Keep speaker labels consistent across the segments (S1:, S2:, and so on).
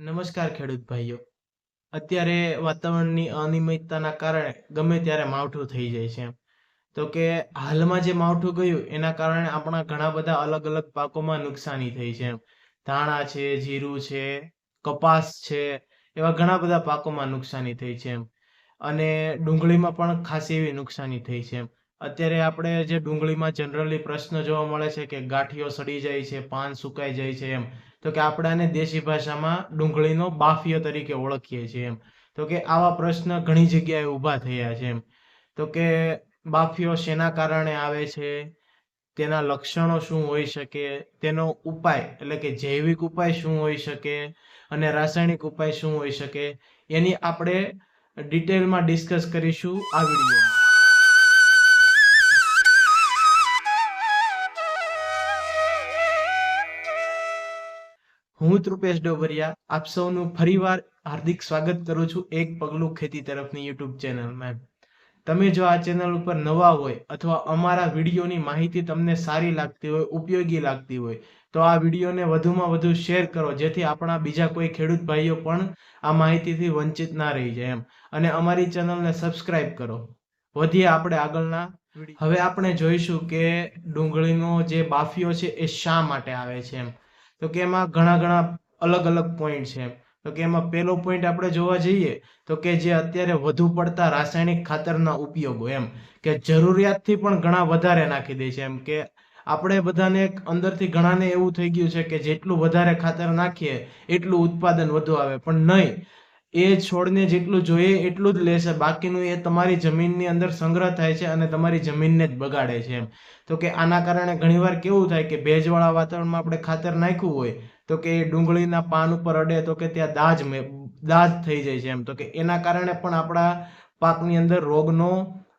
S1: નમસ્કાર ખેડૂત ભાઈઓ. અત્યારે વાતાવરણની અનિયમિતતાના કારણે ગમે ત્યારે માવઠું થઈ જાય છે. તો કે હાલમાં જે માવઠું ગયું એના કારણે આપણા ઘણા બધા અલગ અલગ પાકોમાં નુકસાની થઈ છે. ધાણા છે, જીરું છે, કપાસ છે, એવા ઘણા બધા પાકોમાં નુકસાની થઈ છે. અને ડુંગળીમાં પણ ખાસી એવી નુકસાની થઈ છે. અત્યારે આપણે જે ડુંગળીમાં જનરલી પ્રશ્ન જોવા મળે છે કે ગાંઠિયો સડી જાય છે, પાન સુકાઈ જાય છે એમ. તો કે આપણે આને દેશી ભાષામાં ડુંગળીનો બાફિયો તરીકે ઓળખીએ છીએ એમ. તો કે આવા પ્રશ્ન ઘણી જગ્યાએ ઊભા થયા છે એમ. તો કે બાફિયો શેના કારણે આવે છે? તેના લક્ષણો શું હોઈ શકે? તેનો ઉપાય એટલે કે જૈવિક ઉપાય શું હોઈ શકે? અને રાસાયણિક ઉપાય શું હોઈ શકે? એની આપણે ડિટેલમાં ડિસ્કસ કરીશું આ વિડીયોમાં. હું ત્રુપેશ ડોબરિયા આપ સૌનું ફરીવાર હાર્દિક સ્વાગત કરું છું એક પગલું ખેતી તરફની યુટ્યુબ ચેનલમાં. તમે જો આ ચેનલ ઉપર નવા હોય અથવા અમારા વિડીયોની માહિતી તમને સારી લાગતી હોય, ઉપયોગી લાગતી હોય, તો આ વિડીયોને વધુમાં વધુ શેર કરો, જેથી આપણા બીજા કોઈ ખેડૂત ભાઈઓ પણ આ માહિતીથી વંચિત ના રહી જાય એમ. અને અમારી ચેનલને સબસ્ક્રાઇબ કરો. વધીએ આપણે આગળના વિડીયો. હવે આપણે જોઈશું કે ડુંગળીનો જે બાફિયો છે એ શા માટે આવે છે એમ. તો કે એમાં ઘણા ઘણા અલગ અલગ પોઈન્ટ છે. તો કે એમાં પહેલો પોઈન્ટ આપણે જોવા જઈએ તો કે જે અત્યારે વધુ પડતા રાસાયણિક ખાતરના ઉપયોગો એમ, કે જરૂરિયાતથી પણ ઘણા વધારે નાખી દે છે એમ. કે આપણે બધાને અંદરથી ઘણાને એવું થઈ ગયું છે કે જેટલું વધારે ખાતર નાખીએ એટલું ઉત્પાદન વધુ આવે, પણ નહીં. એ છોડને જેટલું જોઈએ એટલું જ લેશે, બાકીનું એ તમારી જમીનની અંદર સંગ્રહ થાય છે અને તમારી જમીનને જ બગાડે છે એમ. તો કે આના કારણે ઘણીવાર કેવું થાય કે ભેજવાળા વાતાવરણમાં આપણે ખાતર નાખ્યું હોય તો કે એ ડુંગળીના પાન ઉપર અડે તો કે ત્યાં દાજ થઈ જાય છે એમ. તો કે એના કારણે પણ આપણા પાકની અંદર રોગનો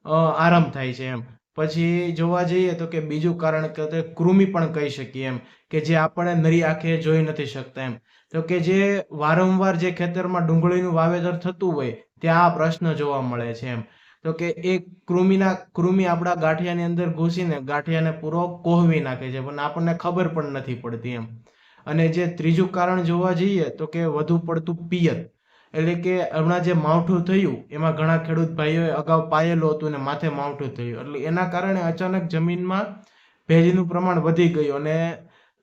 S1: આરંભ થાય છે એમ. પછી જોવા જઈએ તો કે બીજું કારણ કે તે કૃમિ પણ કહી શકીએ એમ, કે જે આપણે નરી આંખે જોઈ નથી શકતા એમ. તો કે જે વારંવાર જે ખેતરમાં ડુંગળીનું વાવેતર થતું હોય ત્યાં આ પ્રશ્ન જોવા મળે છે એમ. તો કે એ કૃમિ આપણા ગાંઠિયાની અંદર ઘૂસીને ગાંઠિયાને પૂરો કોહવી નાખે છે, પણ આપણને ખબર પણ નથી પડતી એમ. અને જે ત્રીજું કારણ જોવા જઈએ તો કે વધુ પડતું પિયત, એટલે કે હમણાં જે માવઠું થયું એમાં ઘણા ખેડૂત ભાઈઓએ અગાઉ પાયેલું હતું ને માથે માવઠું થયું, એટલે એના કારણે અચાનક જમીનમાં ભેજનું પ્રમાણ વધી ગયું અને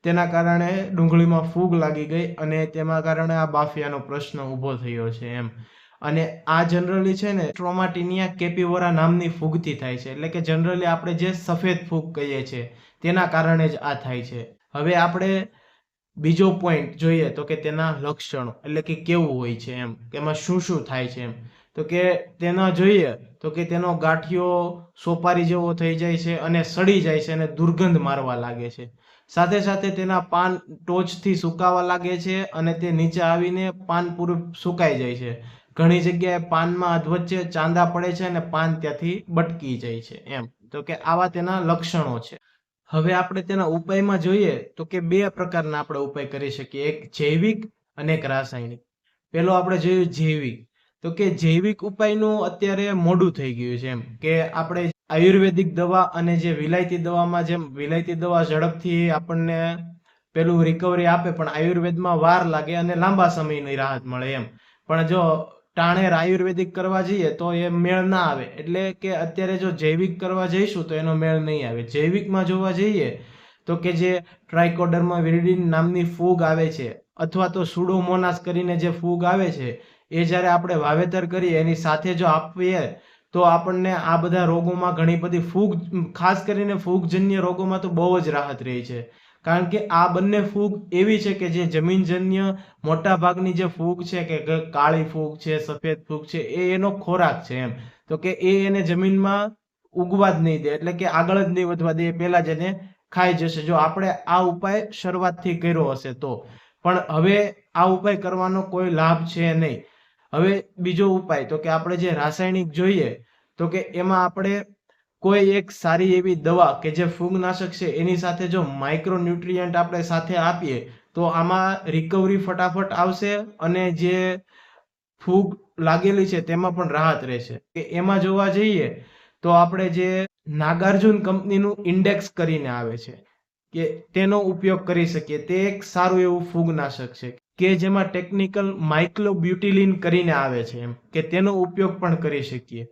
S1: તેના કારણે ડુંગળીમાં ફૂગ લાગી ગઈ અને તેના કારણે આ બાફિયાનો પ્રશ્ન ઊભો થયો છે એમ. અને આ જનરલી છે ને ટ્રોમાટિનિયા કેપીવોરા નામની ફૂગથી થાય છે, એટલે કે જનરલી આપણે જે સફેદ ફૂગ કહીએ છીએ તેના કારણે જ આ થાય છે. હવે આપણે બીજો પોઈન્ટ જોઈએ તો કે તેના લક્ષણો, એટલે કે કેવું હોય છે એમ, કે એમાં શું શું થાય છે એમ. તો કે તેના જોઈએ તો કે તેનો ગાંઠિયો સોપારી જેવો થઈ જાય છે અને સડી જાય છે અને દુર્ગંધ મારવા લાગે છે. સાથે સાથે તેના પાન ટોચથી સુકાવા લાગે છે અને તે નીચે આવીને પાન પૂરું સુકાઈ જાય છે. ઘણી જગ્યાએ પાનમાં અધવચ્ચે ચાંદા પડે છે અને પાન ત્યાંથી બટકી જાય છે એમ. તો કે આવા તેના લક્ષણો છે. હવે આપણે તેના ઉપાયમાં જોઈએ તો કે બે પ્રકારના આપણે ઉપાય કરી શકીએ, એક જૈવિક અને એક રાસાયણિક. પેલો આપણે જોયું જૈવિક. તો કે જૈવિક ઉપાયનું અત્યારે મોડું થઈ ગયું છે એમ, કે આપણે આયુર્વેદિક દવા અને જે વિલાયતી દવામાં જેમ વિલાયતી દવા ઝડપથી આપણને પેલું રિકવરી આપે, પણ આયુર્વેદમાં વાર લાગે અને લાંબા સમયની રાહત મળે એમ. પણ જો ટાણેર આયુર્વેદિક કરવા જઈએ તો એ મેળ ના આવે, એટલે કે અત્યારે જો જૈવિક કરવા જઈશું તો એનો મેળ નહીં આવે. જૈવિકમાં જોવા જઈએ તો કે જે ટ્રાઇકોડર્મા વિરિડિન નામની ફૂગ આવે છે અથવા તો સુડોમોનાસ કરીને જે ફૂગ આવે છે, એ જ્યારે આપણે વાવેતર કરીએ એની સાથે જો આપીએ તો આપણને આ બધા રોગોમાં ઘણી બધી ફૂગ, ખાસ કરીને ફૂગજન્ય રોગોમાં તો બહુ જ રાહત રહી છે. કારણ કે આ બંને ફૂગ એવી છે કે જે જમીનજન્ય મોટા ભાગની જે ફૂગ છે, કે કાળી ફૂગ છે, સફેદ ફૂગ છે, એ એનો ખોરાક છે એમ. તો કે એ એને જમીનમાં ઉગવા જ નહીં દે, એટલે કે આગળ જ નહીં વધવા દે, પહેલા જ એને ખાઈ જશે, જો આપણે આ ઉપાય શરૂઆતથી કર્યો હશે તો. પણ હવે આ ઉપાય કરવાનો કોઈ લાભ છે નહીં. હવે બીજો ઉપાય તો કે આપણે જે રાસાયણિક જોઈએ તો કે એમાં આપણે કોઈ એક સારી એવી દવા કે જે ફૂગનાશક છે એની સાથે જો માઇક્રોન્યુટ્રિયન્ટ આપણે સાથે આપીએ તો આમાં રિકવરી ફટાફટ આવશે અને જે ફૂગ લાગેલી છે તેમાં પણ રાહત રહેશે. કે એમાં જોવા જઈએ તો આપણે જે નાગાર્જુન કંપનીનું ઇન્ડેક્સ કરીને આવે છે, કે તેનો ઉપયોગ કરી શકીએ. તે એક સારું એવું ફૂગનાશક છે, કે જેમાં ટેકનિકલ માઇક્રોબ્યુટિલિન કરીને આવે છે એમ કે તેનો ઉપયોગ પણ કરી શકીએ.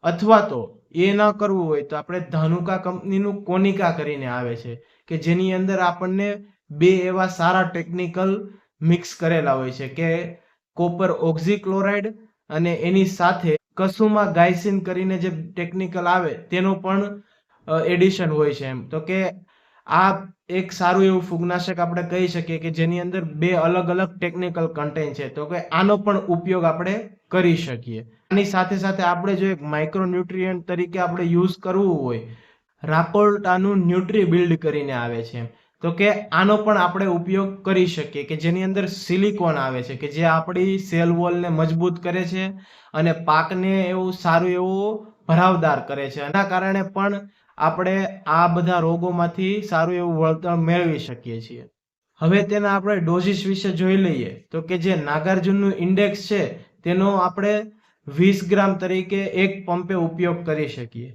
S1: અથવા તો એ ન કરવું હોય તો આપણે ધાનુકા કંપનીનું કોનિકા કરીને આવે છે કે જેની અંદર આપણને બે એવા સારા ટેકનિકલ મિક્સ કરેલા હોય છે કે કોપર ઓક્ઝીક્લોરાઇડ અને એની સાથે કસુમા ગાયસિન કરીને જે ટેકનિકલ આવે તેનો પણ એડિશન હોય છે એમ. તો કે આ એક સારું એવું ફૂગનાશક આપણે કહી શકીએ કે જેની અંદર બે અલગ અલગ ટેકનિકલ કન્ટેન્ટ છે. તો કે આનો પણ ઉપયોગ આપણે કરી શકીએ. આની સાથે સાથે આપણે જો એક માઇક્રોન્યુટ્રિયન્ટ તરીકે આપણે યુઝ કરવું હોય, રાપોર્ટાનું ન્યુટ્રી બિલ્ડ કરીને આવે છે. તો કે આનો પણ આપણે ઉપયોગ કરી શકીએ કે જેની અંદર સિલિકોન આવે છે કે જે આપણી સેલ વોલને મજબૂત કરે છે અને પાકને એવું સારું એવું ભરાવદાર કરે છે. એના કારણે પણ આપણે આ બધા રોગોમાંથી સારું એવું વળતર મેળવી શકીએ છીએ. હવે તેના આપણે ડોઝિસ વિશે જોઈ લઈએ તો કે જે નાગાર્જુનનું ઇન્ડેક્સ છે તેનો આપણે 20 ગ્રામ તરીકે એક પંપે ઉપયોગ કરી શકીએ.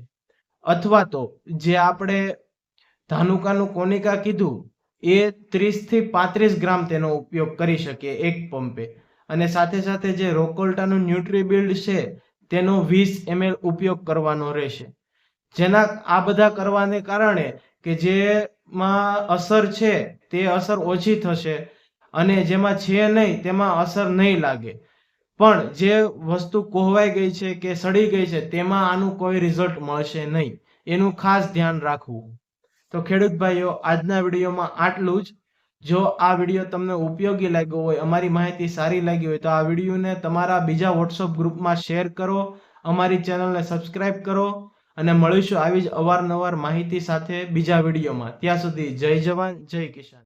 S1: અથવા તો જે આપણે ધાનુકાનું કોનિકા કીધું એ 30 થી 35 ગ્રામ તેનો ઉપયોગ કરી શકીએ એક પંપે. અને સાથે સાથે જે રોકોલ્ટાનું ન્યુટ્રીબિલ્ડ છે તેનો 20 ml ઉપયોગ કરવાનો રહેશે. જેના આ બધા કરવાને કારણે કે જેમાં અસર છે તે અસર ઓછી થશે અને જેમાં છે નહીં તેમાં અસર નહીં લાગે. પણ જે વસ્તુ કોહવાઈ ગઈ છે કે સડી ગઈ છે તેમાં આનું કોઈ રિઝલ્ટ મળશે નહીં. એનું ખાસ ધ્યાન રાખવું. તો ખેડૂત ભાઈઓ, આજના વિડીયોમાં આટલું જ. જો આ વિડીયો તમને ઉપયોગી લાગ્યો હોય, અમારી માહિતી સારી લાગી હોય તો આ વિડીયોને તમારા બીજા વોટ્સઅપ ગ્રુપમાં શેર કરો, અમારી ચેનલને સબસ્ક્રાઇબ કરો અને મળીશું આવી જ અવારનવાર માહિતી સાથે બીજા વિડીયોમાં. ત્યાં સુધી જય જવાન, જય કિસાન.